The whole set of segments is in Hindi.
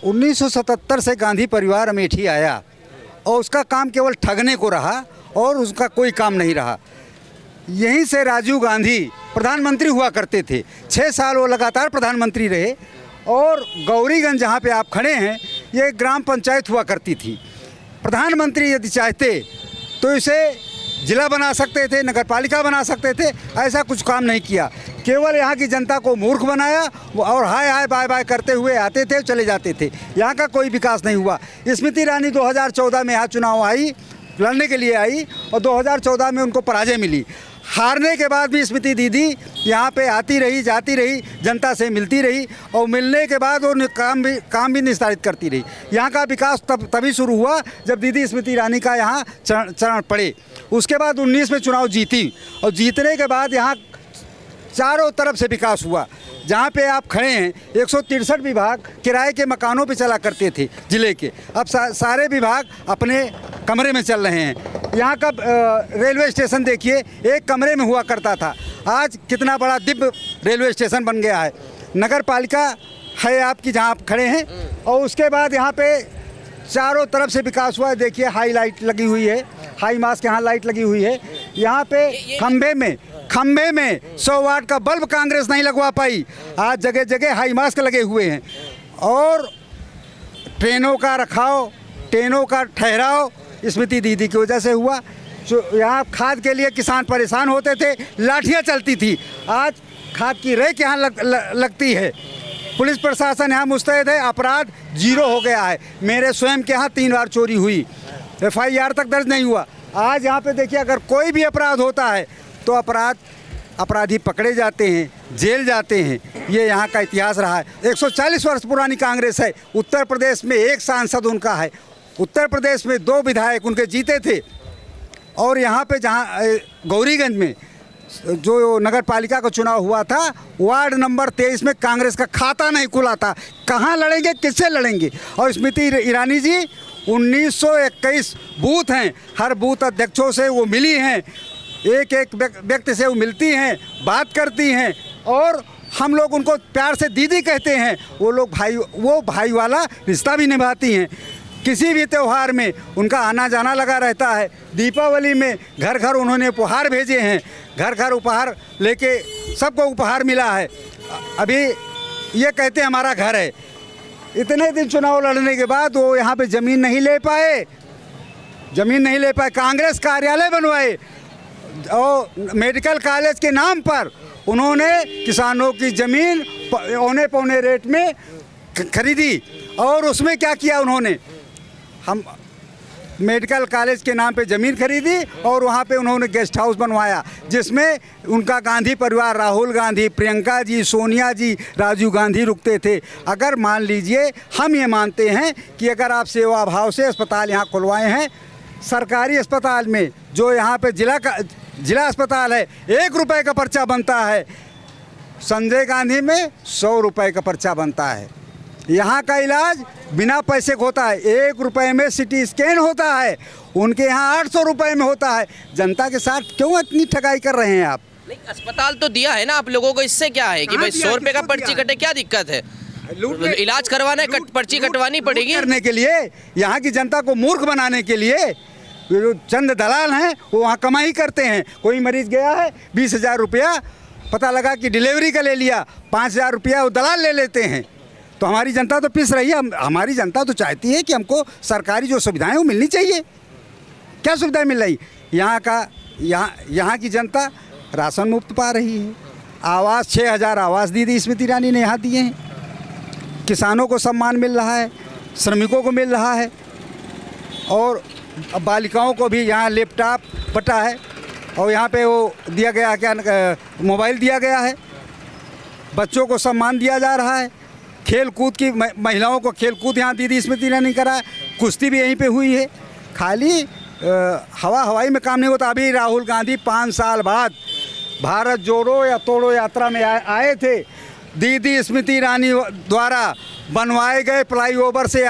1977 से गांधी परिवार अमेठी आया और उसका काम केवल ठगने को रहा और उसका कोई काम नहीं रहा। यहीं से राजीव गांधी प्रधानमंत्री हुआ करते थे, 6 साल वो लगातार प्रधानमंत्री रहे। और गौरीगंज जहाँ पे आप खड़े हैं, ये ग्राम पंचायत हुआ करती थी। प्रधानमंत्री यदि चाहते तो इसे जिला बना सकते थे, नगर पालिका बना सकते थे, ऐसा कुछ काम नहीं किया। केवल यहाँ की जनता को मूर्ख बनाया और हाय हाय बाय बाय करते हुए आते थे, चले जाते थे। यहाँ का कोई विकास नहीं हुआ। स्मृति ईरानी 2014 में यहाँ चुनाव आई, लड़ने के लिए आई और 2014 में उनको पराजय मिली। हारने के बाद भी स्मृति दीदी यहाँ पे आती रही, जाती रही, जनता से मिलती रही और मिलने के बाद वो काम भी निस्तारित करती रही। यहाँ का विकास तभी शुरू हुआ जब दीदी स्मृति ईरानी का यहाँ चरण पड़े। उसके बाद 19 में चुनाव जीती और जीतने के बाद यहाँ चारों तरफ से विकास हुआ। जहाँ पे आप खड़े हैं 163 विभाग किराए के मकानों पे चला करते थे ज़िले के, अब सारे विभाग अपने कमरे में चल रहे हैं। यहाँ का रेलवे स्टेशन देखिए, एक कमरे में हुआ करता था, आज कितना बड़ा दिव्य रेलवे स्टेशन बन गया है। नगर पालिका है आपकी जहाँ आप खड़े हैं और उसके बाद यहाँ पे चारों तरफ से विकास हुआ है। देखिए हाई लाइट लगी हुई है, हाई मास्क यहाँ लाइट लगी हुई है। यहाँ पे खंबे में 100 वाट का बल्ब कांग्रेस नहीं लगवा पाई, आज जगह जगह हाई मास्क लगे हुए हैं। और ट्रेनों का रखाव, ट्रेनों का ठहराव स्मृति दीदी की वजह से हुआ। जो यहाँ खाद के लिए किसान परेशान होते थे, लाठियाँ चलती थी, आज खाद की रेक यहाँ लगती है। पुलिस प्रशासन यहाँ मुस्तैद है, अपराध 0 हो गया है। मेरे स्वयं के यहाँ 3 बार चोरी हुई, FIR तक दर्ज नहीं हुआ। आज यहाँ पे देखिए, अगर कोई भी अपराध होता है तो अपराधी पकड़े जाते हैं, जेल जाते हैं। ये यहाँ का इतिहास रहा है। 140 वर्ष पुरानी कांग्रेस है। उत्तर प्रदेश में 1 सांसद उनका है, उत्तर प्रदेश में 2 विधायक उनके जीते थे। और यहाँ पे जहाँ गौरीगंज में जो नगर पालिका का चुनाव हुआ था, वार्ड नंबर 23 में कांग्रेस का खाता नहीं खुला था। कहाँ लड़ेंगे, किससे लड़ेंगे? और स्मृति ईरानी जी 1921 बूथ हैं, हर बूथ अध्यक्षों से वो मिली हैं, एक एक व्यक्ति से वो मिलती हैं, बात करती हैं और हम लोग उनको प्यार से दीदी कहते हैं। वो भाई वाला रिश्ता भी निभाती हैं। किसी भी त्यौहार में उनका आना जाना लगा रहता है। दीपावली में घर घर उन्होंने उपहार भेजे हैं, घर घर उपहार लेके सबको उपहार मिला है। अभी ये कहते हैं हमारा घर है। इतने दिन चुनाव लड़ने के बाद वो यहाँ पे ज़मीन नहीं ले पाए, कांग्रेस कार्यालय बनवाए और मेडिकल कॉलेज के नाम पर उन्होंने किसानों की ज़मीन औने पौने रेट में खरीदी। और उसमें क्या किया उन्होंने, हम मेडिकल कॉलेज के नाम पे ज़मीन खरीदी और वहाँ पे उन्होंने गेस्ट हाउस बनवाया, जिसमें उनका गांधी परिवार, राहुल गांधी, प्रियंका जी, सोनिया जी, राजीव गांधी रुकते थे। अगर मान लीजिए, हम ये मानते हैं कि अगर आप सेवा भाव से अस्पताल यहाँ खुलवाए हैं, सरकारी अस्पताल में जो यहाँ पे जिला अस्पताल है 1 रुपये का पर्चा बनता है, संजय गांधी में 100 रुपये का पर्चा बनता है। यहाँ का इलाज बिना पैसे का होता है, 1 रुपये में सिटी स्कैन होता है, उनके यहाँ 800 रुपये में होता है। जनता के साथ क्यों इतनी ठगाई कर रहे हैं आप? नहीं, अस्पताल तो दिया है ना आप लोगों को, इससे क्या है कि भाई 100 रुपये का पर्ची कटे, क्या दिक्कत है? इलाज करवाना है, पर्ची कटवानी पड़ेगी। करने के लिए, यहाँ की जनता को मूर्ख बनाने के लिए जो चंद दलाल हैं वो वहाँ कमाई करते हैं। कोई मरीज गया है, 20,000 रुपया पता लगा कि डिलीवरी का ले लिया, 5,000 रुपया वो दलाल ले लेते हैं। तो हमारी जनता तो पिस रही है। हमारी जनता तो चाहती है कि हमको सरकारी जो सुविधाएं वो मिलनी चाहिए। क्या सुविधाएं मिल रही? यहाँ की जनता राशन मुफ्त पा रही है, आवास 6,000 आवास दी स्मृति ईरानी ने यहाँ दिए हैं, किसानों को सम्मान मिल रहा है, श्रमिकों को मिल रहा है और बालिकाओं को भी यहाँ लैपटॉप बटा है और यहाँ पे वो दिया गया, क्या मोबाइल दिया गया है, बच्चों को सम्मान दिया जा रहा है। खेल कूद की महिलाओं को खेल कूद यहाँ दीदी स्मृति ईरानी करा है, कुश्ती भी यहीं पे हुई है। खाली हवाई में काम नहीं होता। अभी राहुल गांधी 5 साल बाद भारत जोड़ो या तोड़ो यात्रा में आए थे। दीदी स्मृति ईरानी द्वारा बनवाए गए फ्लाईओवर से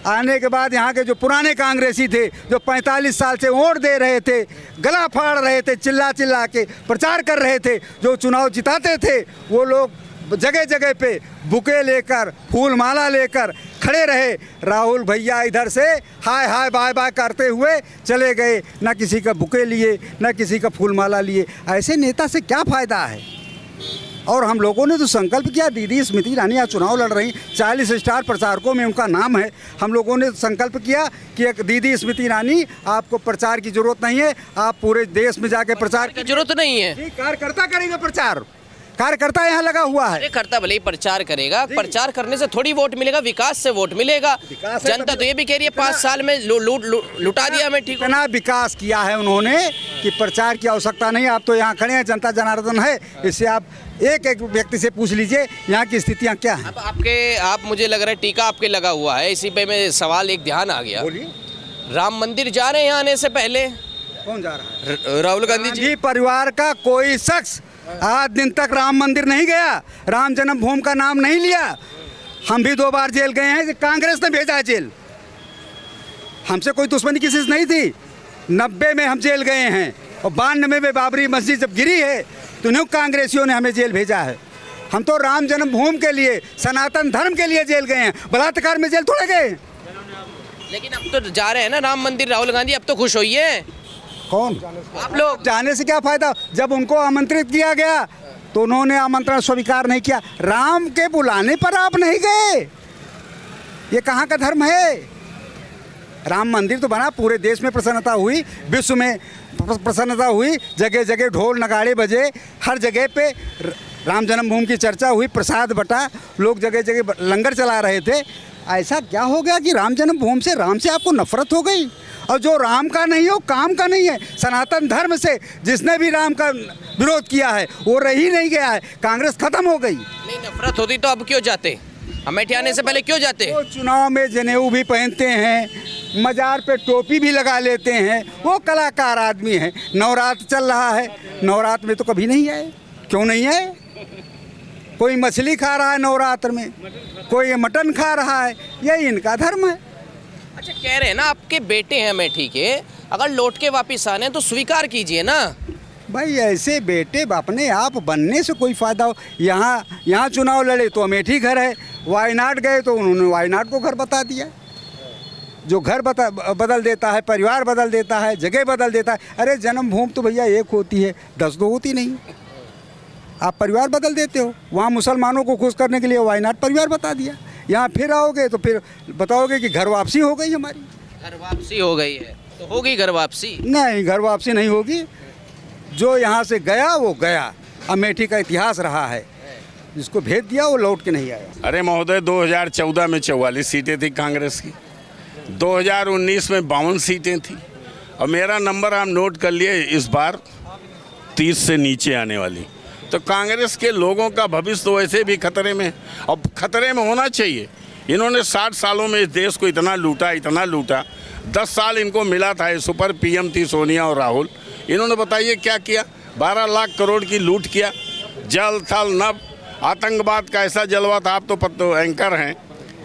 आने के बाद यहाँ के जो पुराने कांग्रेसी थे, जो 45 साल से वोट दे रहे थे, गला फाड़ रहे थे, चिल्ला चिल्ला के प्रचार कर रहे थे, जो चुनाव जिताते थे, वो लोग जगह जगह पे बुके लेकर, फूल माला लेकर, खड़े रहे। राहुल भैया इधर से हाय हाय बाय बाय करते हुए चले गए, ना किसी का बुके लिए, ना किसी का फूलमाला लिए। ऐसे नेता से क्या फ़ायदा है? और हम लोगों ने तो संकल्प किया, दीदी स्मृति ईरानी आज चुनाव लड़ रही, 40 स्टार प्रचारकों में उनका नाम है। हम लोगों ने संकल्प किया कि एक दीदी स्मृति ईरानी, आपको प्रचार की जरूरत नहीं है, आप पूरे देश में जाके प्रचार की जरूरत नहीं है। कार्यकर्ता करेंगे प्रचार, कार्यकर्ता यहाँ लगा हुआ है। कार्यकर्ता भले ही प्रचार करेगा, प्रचार करने से थोड़ी वोट मिलेगा, विकास से वोट मिलेगा। जनता तो ये भी कह रही है 5 साल में लुटा दिया हमें। ठीक, इतना विकास किया है उन्होंने कि प्रचार की आवश्यकता नहीं। आप तो यहाँ खड़े हैं, जनता जनार्दन है, इससे आप एक एक व्यक्ति से पूछ लीजिए यहाँ की स्थितियाँ क्या हैं। अब आप मुझे लग रहा है टीका आपके लगा हुआ है, इसी पे मैं सवाल एक ध्यान आ गया। बोलिए। राम मंदिर जा रहे हैं यहाँ आने से पहले? कौन जा रहा है? राहुल गांधी जी। परिवार का कोई शख्स आज दिन तक राम मंदिर नहीं गया, राम जन्मभूमि का नाम नहीं लिया। हम भी 2 बार जेल गए हैं, कांग्रेस ने भेजा है जेल। हमसे कोई दुश्मनी किसी से नहीं थी। 90 में हम जेल गए हैं और 92 में बाबरी मस्जिद जब गिरी है तो न्यू कांग्रेसियों ने हमें जेल भेजा है। हम तो राम जन्मभूमि के लिए, सनातन धर्म के लिए जेल गए हैं, बलात्कार में जेल थोड़े गए। लेकिन अब तो जा रहे हैं ना राम मंदिर राहुल गांधी, अब तो खुश होइए। कौन? आप लोग। जाने से क्या फायदा? जब उनको आमंत्रित किया गया तो उन्होंने आमंत्रण स्वीकार नहीं किया। राम के बुलाने पर आप नहीं गए, ये कहाँ का धर्म है? राम मंदिर तो बना, पूरे देश में प्रसन्नता हुई, विश्व में प्रसन्नता हुई, जगह जगह ढोल नगाड़े बजे, हर जगह पे राम जन्मभूमि की चर्चा हुई, प्रसाद बटा, लोग जगह जगह लंगर चला रहे थे। ऐसा क्या हो गया कि राम जन्मभूमि से, राम से आपको नफरत हो गई? और जो राम का नहीं हो, काम का नहीं है, सनातन धर्म से जिसने भी राम का विरोध किया है वो रही नहीं गया है, कांग्रेस खत्म हो गई। नहीं, नफरत होती तो अब क्यों जाते? अमेठी आने से पहले क्यों जाते? वो चुनाव में जनेऊ भी पहनते हैं, मजार पे टोपी भी लगा लेते हैं, वो कलाकार आदमी है। नवरात्र चल रहा है, नवरात्र में तो कभी नहीं आए। क्यों नहीं आए? कोई मछली खा रहा है नवरात्र में, कोई मटन खा रहा है, यही इनका धर्म है। अच्छा, कह रहे हैं ना आपके बेटे हैं अमेठी के, अगर लौट के वापिस आने तो स्वीकार कीजिए ना। भाई ऐसे बेटे अपने आप बनने से कोई फ़ायदा हो? यहाँ चुनाव लड़े तो अमेठी घर है, वायनाड गए तो उन्होंने वायनाड को घर बता दिया। जो घर बदल देता है, परिवार बदल देता है, जगह बदल देता है। अरे जन्मभूमि तो भैया एक होती है, 10 तो होती नहीं। आप परिवार बदल देते हो। वहाँ मुसलमानों को खुश करने के लिए वायनाड परिवार बता दिया, यहाँ फिर आओगे तो फिर बताओगे कि घर वापसी हो गई हमारी। घर वापसी हो गई है तो होगी घर वापसी? नहीं, घर वापसी नहीं होगी। जो यहाँ से गया वो गया। अमेठी का इतिहास रहा है, जिसको भेज दिया वो लौट के नहीं आया। अरे महोदय, 2014 में 44 सीटें थी कांग्रेस की, 2019 में 52 सीटें थी, और मेरा नंबर आप नोट कर लिए, इस बार 30 से नीचे आने वाली। तो कांग्रेस के लोगों का भविष्य तो वैसे भी खतरे में, और खतरे में होना चाहिए। इन्होंने 60 सालों में इस देश को इतना लूटा। 10 साल इनको मिला था, ये सुपर PM थी सोनिया और राहुल। इन्होंने बताइए क्या किया? 12 लाख करोड़ की लूट किया। जल थल नभ, आतंकवाद का ऐसा जलवा था। आप तो एंकर हैं,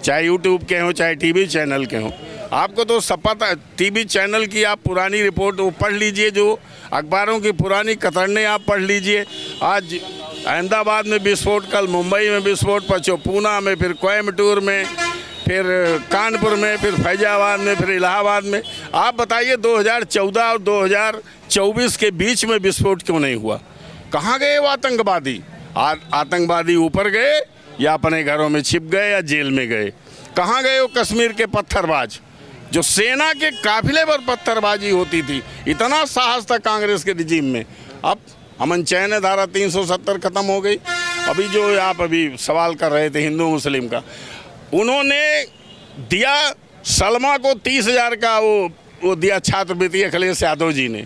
चाहे यूट्यूब के हों चाहे TV चैनल के हों, आपको तो सब पता। TV चैनल की आप पुरानी रिपोर्ट वो पढ़ लीजिए, जो अखबारों की पुरानी कतरने आप पढ़ लीजिए। आज अहमदाबाद में विस्फोट, कल मुंबई में विस्फोट, परसों पूना में, फिर कोयम्बटूर में, फिर कानपुर में, फिर फैजाबाद में, फिर इलाहाबाद में। आप बताइए 2014 और 2024 के बीच में विस्फोट क्यों नहीं हुआ? कहाँ गए वो आतंकवादी? आतंकवादी ऊपर गए या अपने घरों में छिप गए या जेल में गए? कहाँ गए वो कश्मीर के पत्थरबाज? जो सेना के काफिले पर पत्थरबाजी होती थी, इतना साहस था कांग्रेस के रिजीम में। अब अमन चैन धारा 370 खत्म हो गई। अभी जो आप अभी सवाल कर रहे थे हिंदू मुस्लिम का, उन्होंने दिया सलमा को 30,000 का वो दिया छात्रवृत्ति अखिलेश यादव जी ने,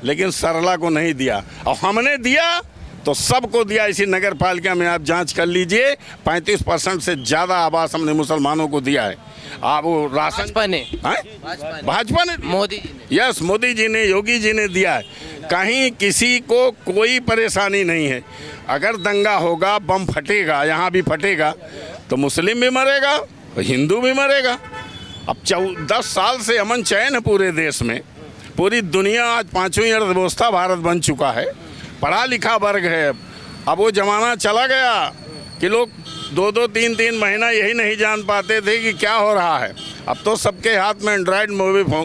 लेकिन सरला को नहीं दिया। और हमने दिया तो सबको दिया। इसी नगर पालिका में आप जांच कर लीजिए, 35% से ज़्यादा आवास हमने मुसलमानों को दिया है। आप वो राशन भाजपा ने, मोदी जी ने, यस, मोदी जी ने, योगी जी ने दिया है। कहीं किसी को कोई परेशानी नहीं है। अगर दंगा होगा, बम फटेगा, यहाँ भी फटेगा, तो मुस्लिम भी मरेगा, हिंदू भी मरेगा। अब 10 साल से अमन चैन है पूरे देश में। पूरी दुनिया आज 5वीं अर्थव्यवस्था भारत बन चुका है, पढ़ा लिखा वर्ग है। अब वो ज़माना चला गया कि लोग 2-2 3-3 महीना यही नहीं जान पाते थे कि क्या हो रहा है। अब तो सबके हाथ में एंड्रॉयड